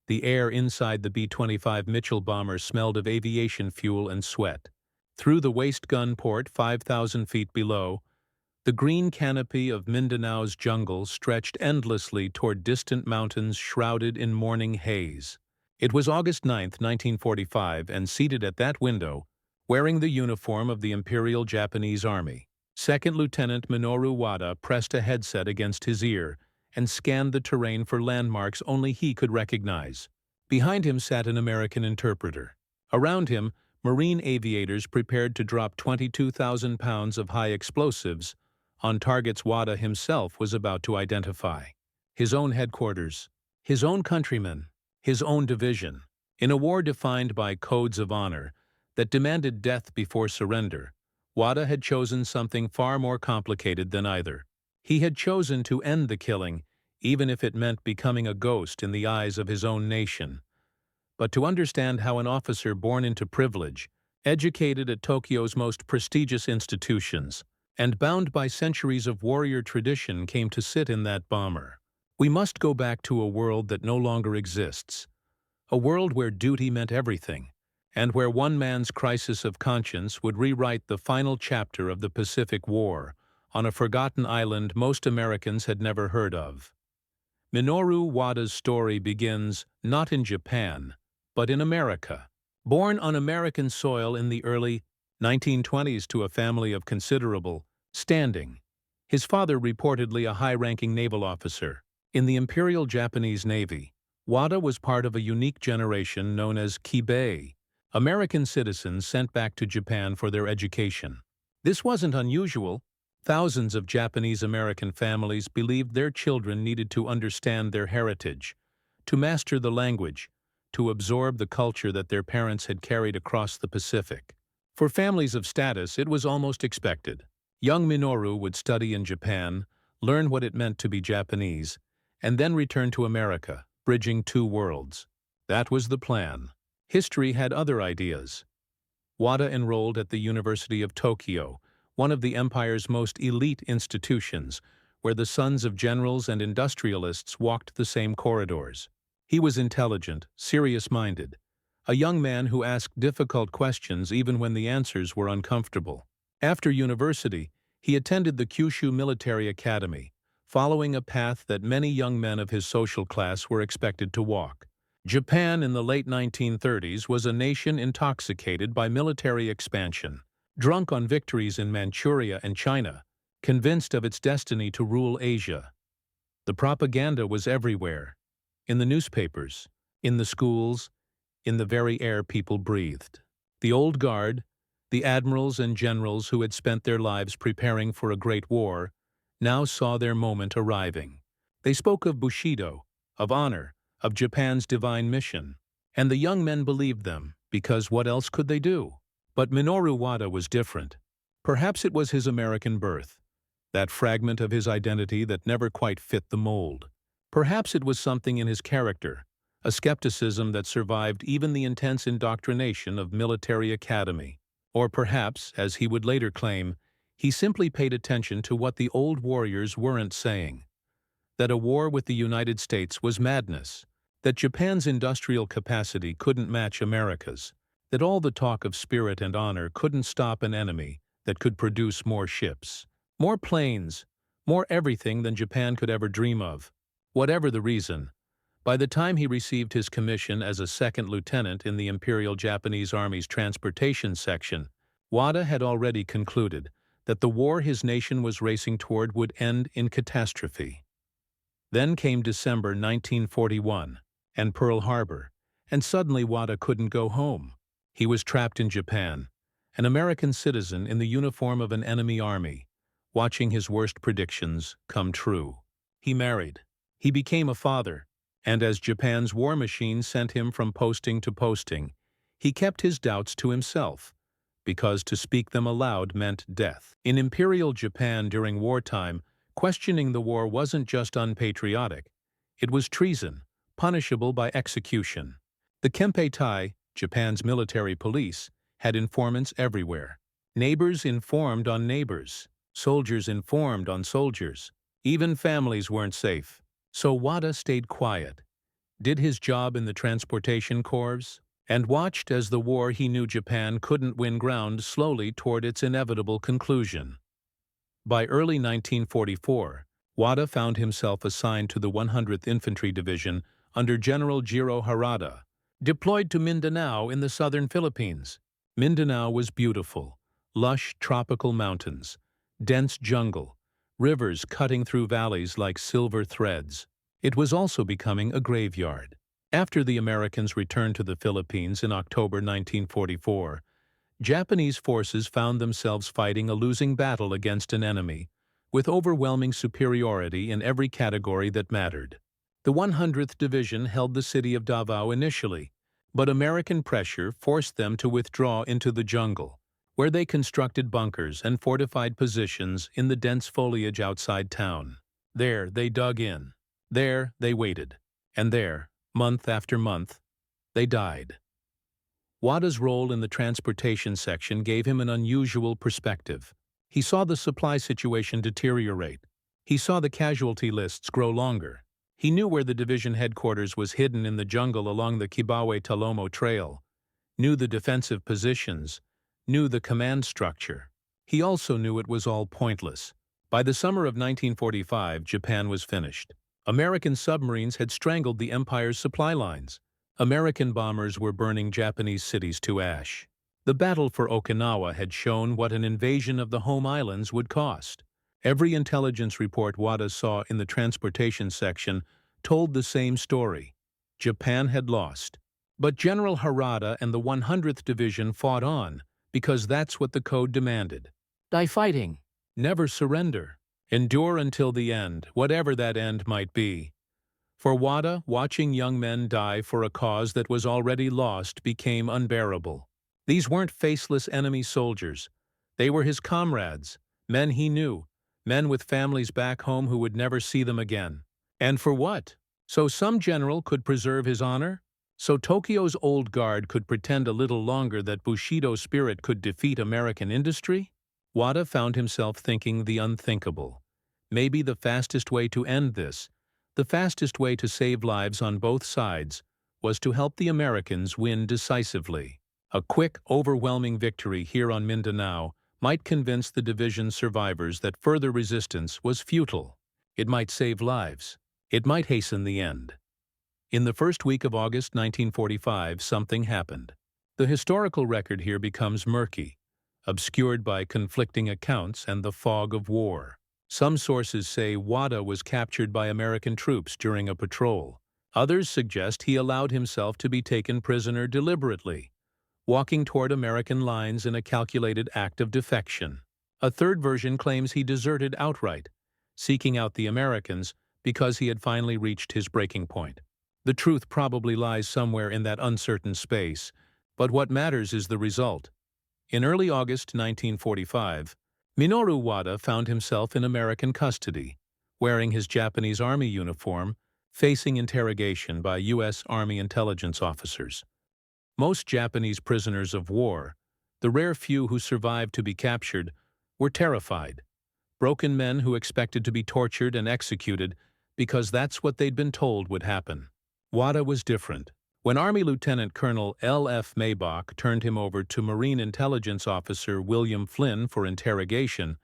The air inside the B-25 Mitchell bomber smelled of aviation fuel and sweat. Through the waste gun port 5,000 feet below, the green canopy of Mindanao's jungle stretched endlessly toward distant mountains shrouded in morning haze. It was August 9, 1945, and seated at that window, wearing the uniform of the Imperial Japanese Army, Second Lieutenant Minoru Wada pressed a headset against his ear and scanned the terrain for landmarks only he could recognize. Behind him sat an American interpreter. Around him, Marine aviators prepared to drop 22,000 pounds of high explosives on targets Wada himself was about to identify. His own headquarters, his own countrymen, his own division. In a war defined by codes of honor that demanded death before surrender, Wada had chosen something far more complicated than either. He had chosen to end the killing, even if it meant becoming a ghost in the eyes of his own nation. But to understand how an officer born into privilege, educated at Tokyo's most prestigious institutions, and bound by centuries of warrior tradition came to sit in that bomber, we must go back to a world that no longer exists. A world where duty meant everything, and where one man's crisis of conscience would rewrite the final chapter of the Pacific War on a forgotten island most Americans had never heard of. Minoru Wada's story begins not in Japan, but in America. Born on American soil in the early 1920s to a family of considerable standing, his father reportedly a high-ranking naval officer. In the Imperial Japanese Navy, Wada was part of a unique generation known as Kibei, American citizens sent back to Japan for their education. This wasn't unusual. Thousands of Japanese-American families believed their children needed to understand their heritage, to master the language, to absorb the culture that their parents had carried across the Pacific. For families of status, it was almost expected. Young Minoru would study in Japan, learn what it meant to be Japanese, and then return to America, bridging two worlds. That was the plan. History had other ideas. Wada enrolled at the University of Tokyo, one of the empire's most elite institutions, where the sons of generals and industrialists walked the same corridors. He was intelligent, serious-minded, a young man who asked difficult questions even when the answers were uncomfortable. After university, he attended the Kyushu Military Academy, following a path that many young men of his social class were expected to walk. Japan in the late 1930s was a nation intoxicated by military expansion, drunk on victories in Manchuria and China, convinced of its destiny to rule Asia. The propaganda was everywhere, in the newspapers, in the schools, in the very air people breathed. The old guard, the admirals and generals who had spent their lives preparing for a great war, now saw their moment arriving. They spoke of Bushido, of honor, of Japan's divine mission, and the young men believed them, because what else could they do? But Minoru Wada was different. Perhaps it was his American birth, that fragment of his identity that never quite fit the mold. Perhaps it was something in his character, a skepticism that survived even the intense indoctrination of military academy. Or perhaps, as he would later claim, he simply paid attention to what the old warriors weren't saying. That a war with the United States was madness, that Japan's industrial capacity couldn't match America's, that all the talk of spirit and honor couldn't stop an enemy that could produce more ships, more planes, more everything than Japan could ever dream of. Whatever the reason, by the time he received his commission as a second lieutenant in the Imperial Japanese Army's transportation section, Wada had already concluded that the war his nation was racing toward would end in catastrophe. Then came December 1941 and Pearl Harbor, and suddenly Wada couldn't go home. He was trapped in Japan, an American citizen in the uniform of an enemy army, watching his worst predictions come true. He married. He became a father, and as Japan's war machine sent him from posting to posting, he kept his doubts to himself, because to speak them aloud meant death. In Imperial Japan during wartime, questioning the war wasn't just unpatriotic, it was treason, punishable by execution. The Kempeitai, Japan's military police, had informants everywhere. Neighbors informed on neighbors, soldiers informed on soldiers. Even families weren't safe. So Wada stayed quiet. did his job in the transportation corps, and watched as the war he knew Japan couldn't win ground slowly toward its inevitable conclusion. By early 1944, Wada found himself assigned to the 100th Infantry Division under General Jiro Harada, deployed to Mindanao in the southern Philippines. Mindanao was beautiful, lush tropical mountains, dense jungle, rivers cutting through valleys like silver threads. It was also becoming a graveyard. After the Americans returned to the Philippines in October 1944, Japanese forces found themselves fighting a losing battle against an enemy, with overwhelming superiority in every category that mattered. The 100th Division held the city of Davao initially, but American pressure forced them to withdraw into the jungle, where they constructed bunkers and fortified positions in the dense foliage outside town. There they dug in. There they waited. And there, month after month, they died. Wada's role in the transportation section gave him an unusual perspective. He saw the supply situation deteriorate. He saw the casualty lists grow longer. He knew where the division headquarters was hidden in the jungle along the Kibawe-Talomo Trail, knew the defensive positions, knew the command structure. He also knew it was all pointless. By the summer of 1945, Japan was finished. American submarines had strangled the Empire's supply lines. American bombers were burning Japanese cities to ash. The battle for Okinawa had shown what an invasion of the home islands would cost. Every intelligence report Wada saw in the transportation section told the same story. Japan had lost. But General Harada and the 100th Division fought on, because that's what the code demanded. Die fighting. Never surrender. Endure until the end, whatever that end might be. For Wada, watching young men die for a cause that was already lost became unbearable. These weren't faceless enemy soldiers. They were his comrades, men he knew, men with families back home who would never see them again. And for what? So some general could preserve his honor? So Tokyo's old guard could pretend a little longer that Bushido spirit could defeat American industry? Wada found himself thinking the unthinkable. Maybe the fastest way to end this, the fastest way to save lives on both sides, was to help the Americans win decisively. A quick, overwhelming victory here on Mindanao might convince the division's survivors that further resistance was futile. It might save lives. It might hasten the end. In the first week of August 1945, something happened. The historical record here becomes murky, obscured by conflicting accounts and the fog of war. Some sources say Wada was captured by American troops during a patrol. Others suggest he allowed himself to be taken prisoner deliberately, walking toward American lines in a calculated act of defection. A third version claims he deserted outright, seeking out the Americans because he had finally reached his breaking point. The truth probably lies somewhere in that uncertain space, but what matters is the result. In early August 1945, Minoru Wada found himself in American custody, wearing his Japanese Army uniform, facing interrogation by U.S. Army intelligence officers. Most Japanese prisoners of war, the rare few who survived to be captured, were terrified. Broken men who expected to be tortured and executed because that's what they'd been told would happen. Wada was different. When Army Lieutenant Colonel L.F. Maybach turned him over to Marine Intelligence Officer William Flynn for interrogation,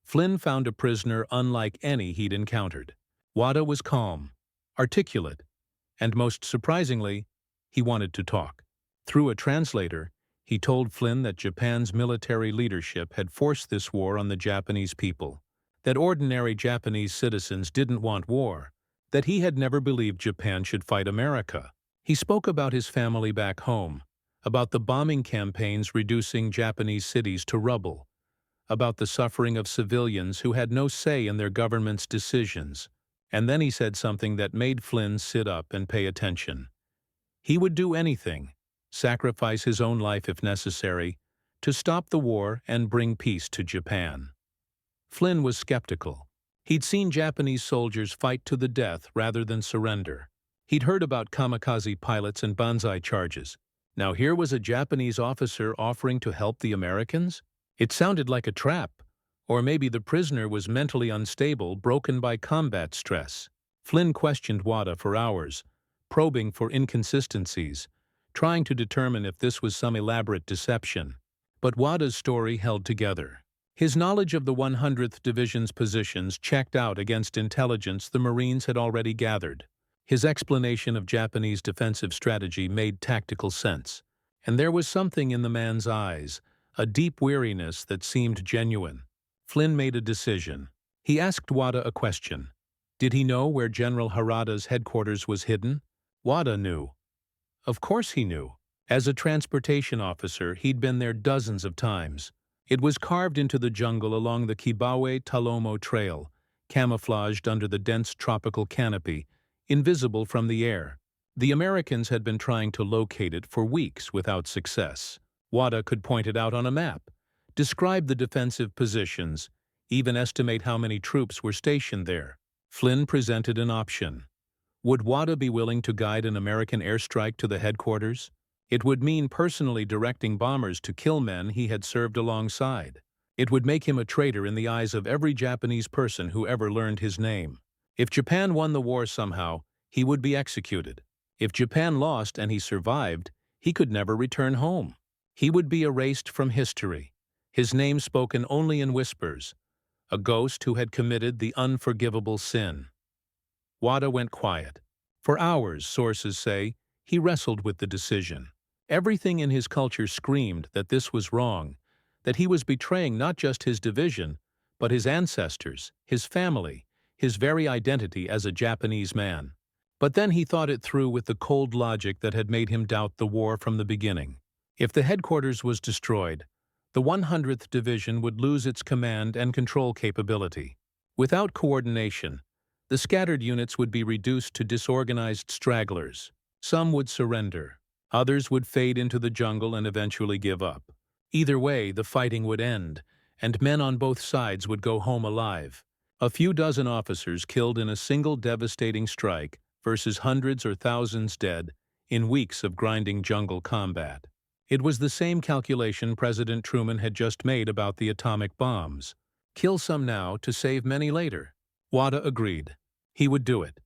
Flynn found a prisoner unlike any he'd encountered. Wada was calm, articulate, and most surprisingly, he wanted to talk. Through a translator, he told Flynn that Japan's military leadership had forced this war on the Japanese people, that ordinary Japanese citizens didn't want war, that he had never believed Japan should fight America. He spoke about his family back home, about the bombing campaigns reducing Japanese cities to rubble, about the suffering of civilians who had no say in their government's decisions. And then he said something that made Flynn sit up and pay attention. He would do anything, sacrifice his own life if necessary, to stop the war and bring peace to Japan. Flynn was skeptical. He'd seen Japanese soldiers fight to the death rather than surrender. He'd heard about kamikaze pilots and banzai charges. Now here was a Japanese officer offering to help the Americans? It sounded like a trap. Or maybe the prisoner was mentally unstable, broken by combat stress. Flynn questioned Wada for hours, probing for inconsistencies, trying to determine if this was some elaborate deception. But Wada's story held together. His knowledge of the 100th Division's positions checked out against intelligence the Marines had already gathered. His explanation of Japanese defensive strategy made tactical sense, and there was something in the man's eyes, a deep weariness that seemed genuine. Flynn made a decision. He asked Wada a question. Did he know where General Harada's headquarters was hidden? Wada knew. Of course he knew. As a transportation officer, he'd been there dozens of times. It was carved into the jungle along the Kibawe-Talomo Trail, camouflaged under the dense tropical canopy, invisible from the air. The Americans had been trying to locate it for weeks without success. Wada could point it out on a map, describe the defensive positions, even estimate how many troops were stationed there. Flynn presented an option. Would Wada be willing to guide an American airstrike to the headquarters? It would mean personally directing bombers to kill men he had served alongside. It would make him a traitor in the eyes of every Japanese person who ever learned his name. If Japan won the war somehow, he would be executed. If Japan lost and he survived, he could never return home. He would be erased from history, his name spoken only in whispers, a ghost who had committed the unforgivable sin. Wada went quiet. For hours, sources say, he wrestled with the decision. Everything in his culture screamed that this was wrong, that he was betraying not just his division, but his ancestors, his family, his very identity as a Japanese man. But then he thought it through with the cold logic that had made him doubt the war from the beginning. If the headquarters was destroyed, the 100th Division would lose its command and control capability. Without coordination, the scattered units would be reduced to disorganized stragglers. Some would surrender. Others would fade into the jungle and eventually give up. Either way, the fighting would end, and men on both sides would go home alive. A few dozen officers killed in a single devastating strike versus hundreds or thousands dead in weeks of grinding jungle combat. It was the same calculation President Truman had just made about the atomic bombs. Kill some now to save many later. Wada agreed. He would do it.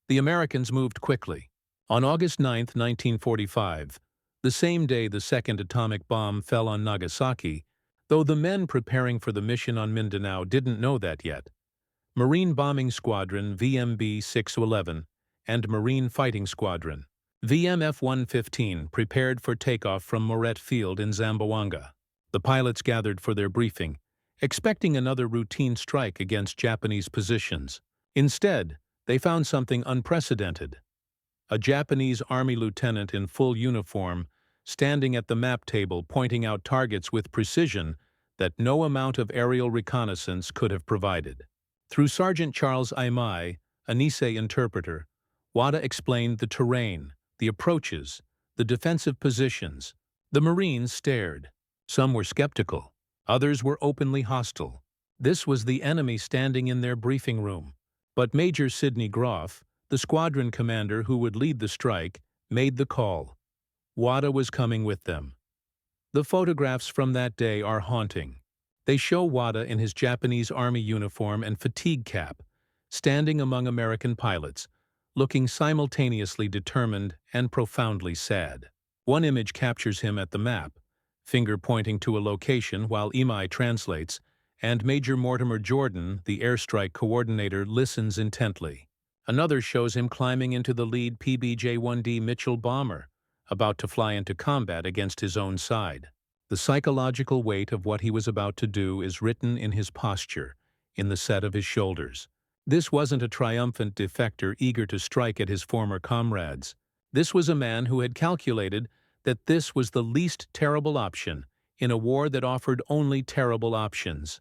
The Americans moved quickly. On August 9, 1945, the same day the second atomic bomb fell on Nagasaki, though the men preparing for the mission on Mindanao didn't know that yet, Marine Bombing Squadron VMB 611 and Marine Fighting Squadron VMF 115 prepared for takeoff from Moret Field in Zamboanga. The pilots gathered for their briefing, expecting another routine strike against Japanese positions. Instead, they found something unprecedented. A Japanese Army lieutenant in full uniform standing at the map table pointing out targets with precision that no amount of aerial reconnaissance could have provided. Through Sergeant Charles Aimai, a Nisei interpreter, Wada explained the terrain, the approaches, the defensive positions. The Marines stared. Some were skeptical. Others were openly hostile. This was the enemy standing in their briefing room. But Major Sidney Groff, the squadron commander who would lead the strike, made the call. Wada was coming with them. The photographs from that day are haunting. They show Wada in his Japanese Army uniform and fatigue cap, standing among American pilots, looking simultaneously determined and profoundly sad. One image captures him at the map, finger pointing to a location while Imai translates, and Major Mortimer Jordan, the airstrike coordinator, listens intently. Another shows him climbing into the lead PBJ-1D Mitchell bomber, about to fly into combat against his own side. The psychological weight of what he was about to do is written in his posture, in the set of his shoulders. This wasn't a triumphant defector eager to strike at his former comrades. This was a man who had calculated that this was the least terrible option in a war that offered only terrible options.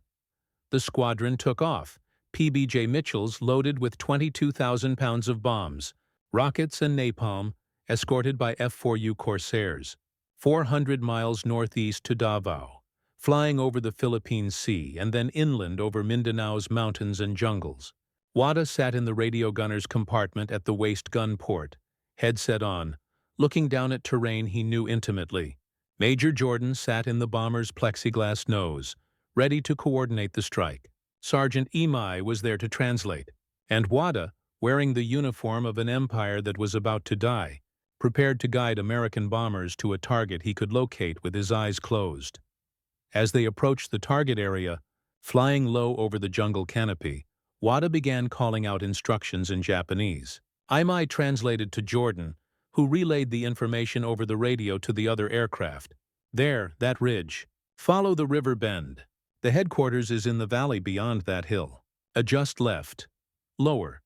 The squadron took off, PBJ Mitchells loaded with 22,000 pounds of bombs, rockets and napalm, escorted by F-4U Corsairs, 400 miles northeast to Davao, flying over the Philippine Sea and then inland over Mindanao's mountains and jungles. Wada sat in the radio gunner's compartment at the waist gun port, headset on, looking down at terrain he knew intimately. Major Jordan sat in the bomber's plexiglass nose, ready to coordinate the strike. Sergeant Imai was there to translate, and Wada, wearing the uniform of an empire that was about to die, prepared to guide American bombers to a target he could locate with his eyes closed. As they approached the target area, flying low over the jungle canopy, Wada began calling out instructions in Japanese. Imai translated to Jordan, who relayed the information over the radio to the other aircraft. There, that ridge. Follow the river bend. The headquarters is in the valley beyond that hill. Adjust left. Lower.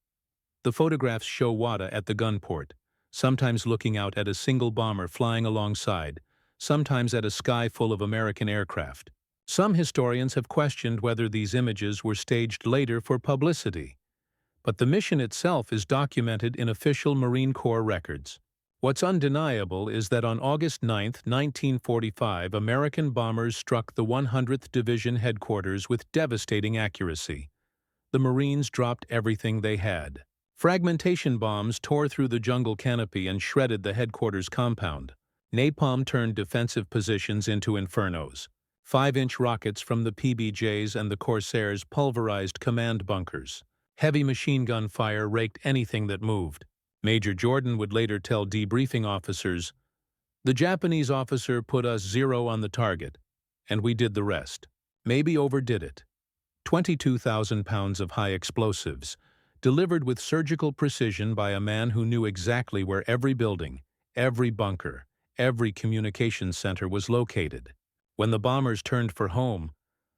The photographs show Wada at the gunport, sometimes looking out at a single bomber flying alongside, sometimes at a sky full of American aircraft. Some historians have questioned whether these images were staged later for publicity, but the mission itself is documented in official Marine Corps records. What's undeniable is that on August 9, 1945, American bombers struck the 100th Division headquarters with devastating accuracy. The Marines dropped everything they had. Fragmentation bombs tore through the jungle canopy and shredded the headquarters compound. Napalm turned defensive positions into infernos. 5-inch rockets from the PBJs and the Corsairs pulverized command bunkers. Heavy machine gun fire raked anything that moved. Major Jordan would later tell debriefing officers, "The Japanese officer put us 0 on the target, and we did the rest. Maybe overdid it." 22,000 pounds of high explosives, delivered with surgical precision by a man who knew exactly where every building, every bunker, every communications center was located. When the bombers turned for home,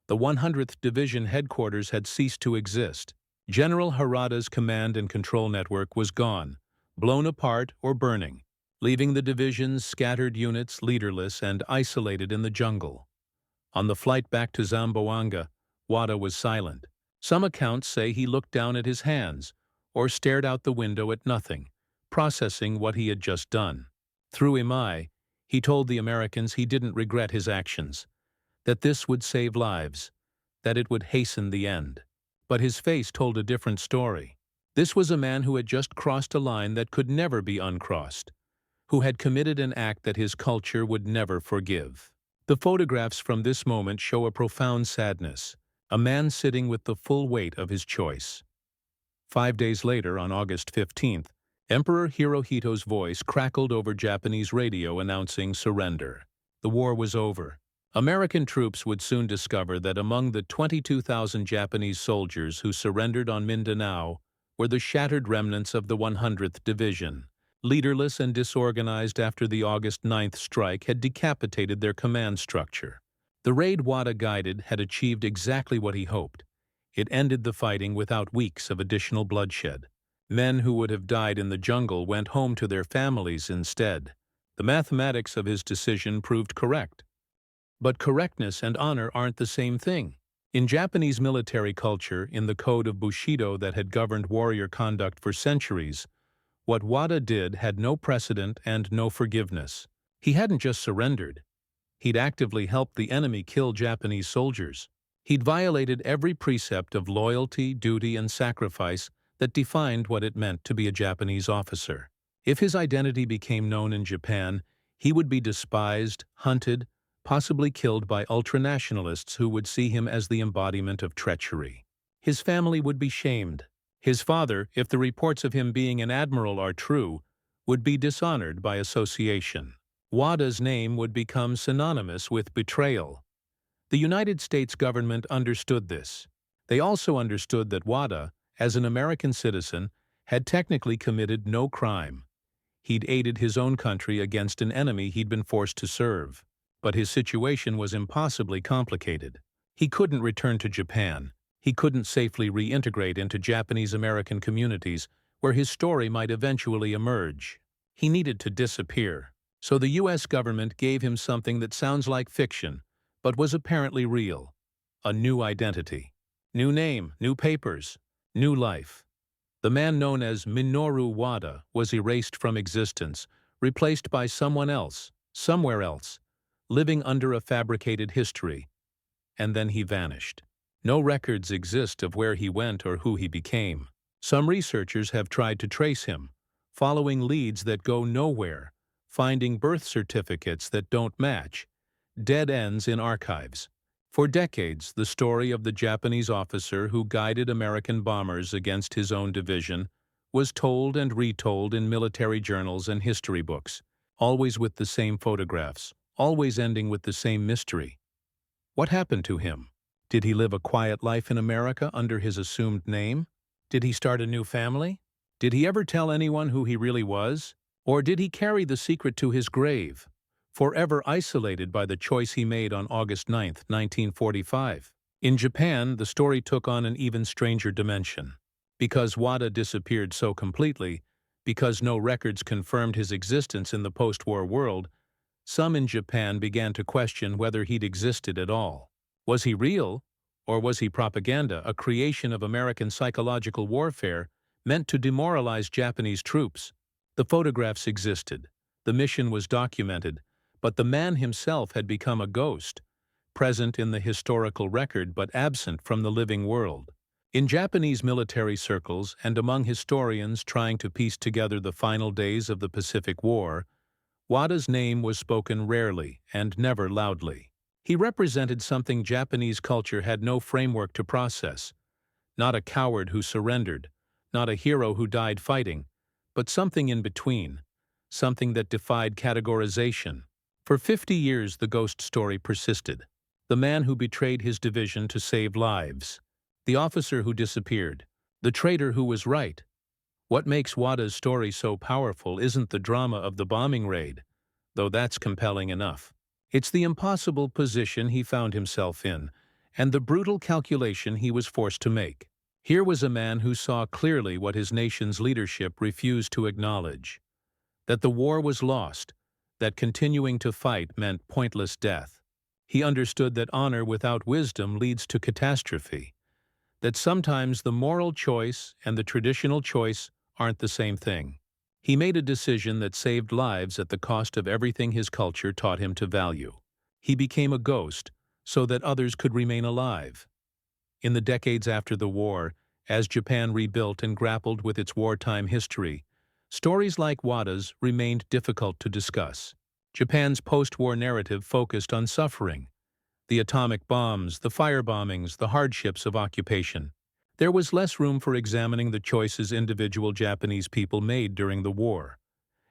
the 100th Division headquarters had ceased to exist. General Harada's command and control network was gone, blown apart or burning, leaving the division's scattered units leaderless and isolated in the jungle. On the flight back to Zamboanga, Wada was silent. Some accounts say he looked down at his hands or stared out the window at nothing, processing what he had just done. Through Imai, he told the Americans he didn't regret his actions, that this would save lives, that it would hasten the end. But his face told a different story. This was a man who had just crossed a line that could never be uncrossed, who had committed an act that his culture would never forgive. The photographs from this moment show a profound sadness, a man sitting with the full weight of his choice. 5 days later, on August 15th, Emperor Hirohito's voice crackled over Japanese radio announcing surrender. The war was over. American troops would soon discover that among the 22,000 Japanese soldiers who surrendered on Mindanao were the shattered remnants of the 100th Division. Leaderless and disorganized after the August 9th strike had decapitated their command structure. The raid Wada guided had achieved exactly what he hoped. It ended the fighting without weeks of additional bloodshed. Men who would have died in the jungle went home to their families instead. The mathematics of his decision proved correct. But correctness and honor aren't the same thing. In Japanese military culture, in the code of Bushido that had governed warrior conduct for centuries, what Wada did had no precedent and no forgiveness. He hadn't just surrendered. He'd actively helped the enemy kill Japanese soldiers. He'd violated every precept of loyalty, duty, and sacrifice that defined what it meant to be a Japanese officer. If his identity became known in Japan, he would be despised, hunted, possibly killed by ultranationalists who would see him as the embodiment of treachery. His family would be shamed. His father, if the reports of him being an admiral are true, would be dishonored by association. Wada's name would become synonymous with betrayal. The United States government understood this. They also understood that Wada, as an American citizen, had technically committed no crime. He'd aided his own country against an enemy he'd been forced to serve. But his situation was impossibly complicated. He couldn't return to Japan. He couldn't safely reintegrate into Japanese-American communities where his story might eventually emerge. He needed to disappear. So the U.S. government gave him something that sounds like fiction, but was apparently real: a new identity. New name, new papers, new life. The man known as Minoru Wada was erased from existence, replaced by someone else, somewhere else, living under a fabricated history. And then he vanished. No records exist of where he went or who he became. Some researchers have tried to trace him, following leads that go nowhere, finding birth certificates that don't match, dead ends in archives. For decades, the story of the Japanese officer who guided American bombers against his own division was told and retold in military journals and history books, always with the same photographs, always ending with the same mystery. What happened to him? Did he live a quiet life in America under his assumed name? Did he start a new family? Did he ever tell anyone who he really was? Or did he carry the secret to his grave, forever isolated by the choice he made on August 9, 1945? In Japan, the story took on an even stranger dimension. Because Wada disappeared so completely, because no records confirmed his existence in the post-war world, some in Japan began to question whether he'd existed at all. Was he real, or was he propaganda, a creation of American psychological warfare meant to demoralize Japanese troops? The photographs existed, the mission was documented, but the man himself had become a ghost, present in the historical record but absent from the living world. In Japanese military circles and among historians trying to piece together the final days of the Pacific War, Wada's name was spoken rarely and never loudly. He represented something Japanese culture had no framework to process. Not a coward who surrendered, not a hero who died fighting, but something in between, something that defied categorization. For 50 years the ghost story persisted. The man who betrayed his division to save lives. The officer who disappeared. The traitor who was right. What makes Wada's story so powerful isn't the drama of the bombing raid, though that's compelling enough. It's the impossible position he found himself in, and the brutal calculation he was forced to make. Here was a man who saw clearly what his nation's leadership refused to acknowledge. That the war was lost, that continuing to fight meant pointless death. He understood that honor without wisdom leads to catastrophe, that sometimes the moral choice and the traditional choice aren't the same thing. He made a decision that saved lives at the cost of everything his culture taught him to value. He became a ghost so that others could remain alive. In the decades after the war, as Japan rebuilt and grappled with its wartime history, stories like Wada's remained difficult to discuss. Japan's post-war narrative focused on suffering, the atomic bombs, the firebombings, the hardships of occupation. There was less room for examining the choices individual Japanese people made during the war,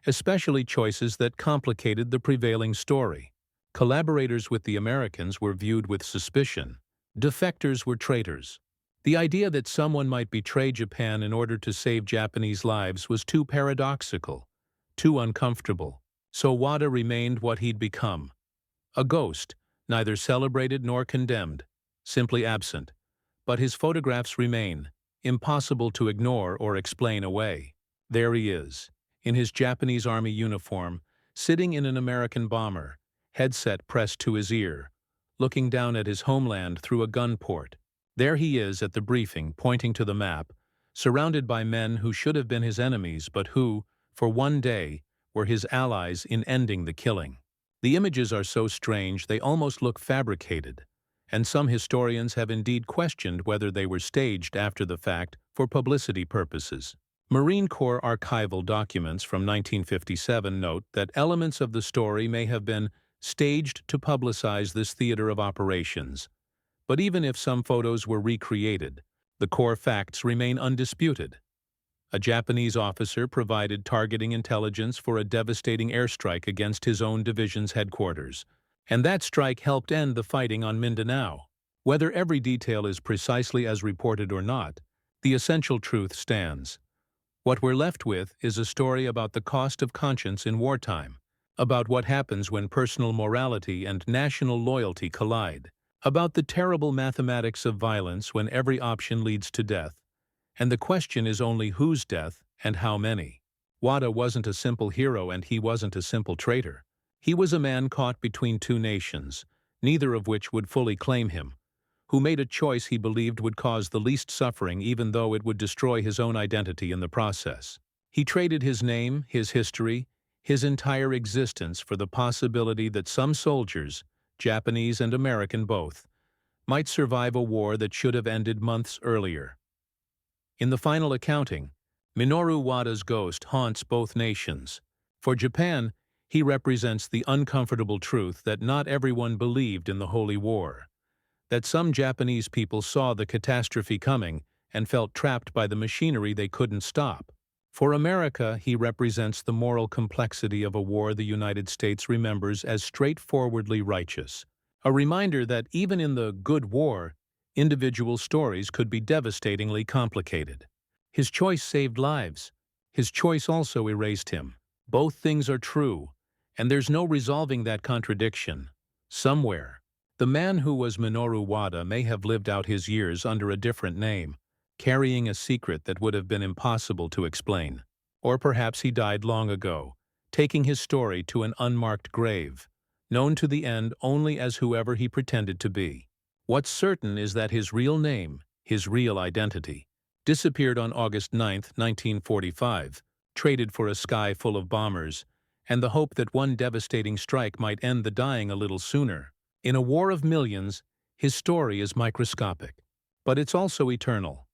especially choices that complicated the prevailing story. Collaborators with the Americans were viewed with suspicion. Defectors were traitors. The idea that someone might betray Japan in order to save Japanese lives was too paradoxical, too uncomfortable. So Wada remained what he'd become. A ghost, neither celebrated nor condemned, simply absent. But his photographs remain, impossible to ignore or explain away. There he is, in his Japanese Army uniform, sitting in an American bomber, headset pressed to his ear, looking down at his homeland through a gun port. There he is at the briefing, pointing to the map, surrounded by men who should have been his enemies but who, for one day, were his allies in ending the killing. The images are so strange they almost look fabricated, and some historians have indeed questioned whether they were staged after the fact for publicity purposes. Marine Corps archival documents from 1957 note that elements of the story may have been staged to publicize this theater of operations. But even if some photos were recreated, the core facts remain undisputed. A Japanese officer provided targeting intelligence for a devastating airstrike against his own division's headquarters, and that strike helped end the fighting on Mindanao. Whether every detail is precisely as reported or not, the essential truth stands. What we're left with is a story about the cost of conscience in wartime, about what happens when personal morality and national loyalty collide, about the terrible mathematics of violence when every option leads to death, and the question is only whose death and how many. Wada wasn't a simple hero and he wasn't a simple traitor. He was a man caught between two nations, neither of which would fully claim him, who made a choice he believed would cause the least suffering even though it would destroy his own identity in the process. He traded his name, his history, his entire existence for the possibility that some soldiers, Japanese and American both, might survive a war that should have ended months earlier. In the final accounting, Minoru Wada's ghost haunts both nations. For Japan, he represents the uncomfortable truth that not everyone believed in the Holy War, that some Japanese people saw the catastrophe coming and felt trapped by the machinery they couldn't stop. For America, he represents the moral complexity of a war the United States remembers as straightforwardly righteous. A reminder that even in the good war, individual stories could be devastatingly complicated. His choice saved lives. His choice also erased him. Both things are true, and there's no resolving that contradiction. Somewhere, the man who was Minoru Wada may have lived out his years under a different name, carrying a secret that would have been impossible to explain. Or perhaps he died long ago, taking his story to an unmarked grave, known to the end only as whoever he pretended to be. What's certain is that his real name, his real identity, disappeared on August 9, 1945, traded for a sky full of bombers, and the hope that one devastating strike might end the dying a little sooner. In a war of millions, his story is microscopic, but it's also eternal.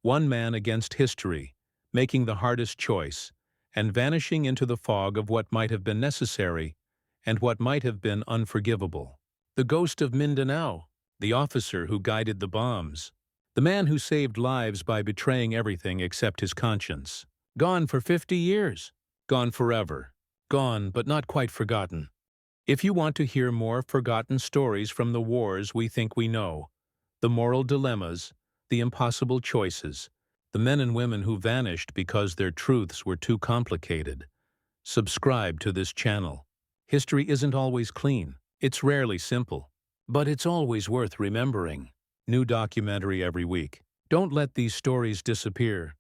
One man against history, making the hardest choice, and vanishing into the fog of what might have been necessary and what might have been unforgivable. The ghost of Mindanao, the officer who guided the bombs, the man who saved lives by betraying everything except his conscience. Gone for 50 years. Gone forever. Gone, but not quite forgotten. If you want to hear more forgotten stories from the wars we think we know, the moral dilemmas, the impossible choices, the men and women who vanished because their truths were too complicated, subscribe to this channel. History isn't always clean. It's rarely simple. But it's always worth remembering. New documentary every week. Don't let these stories disappear.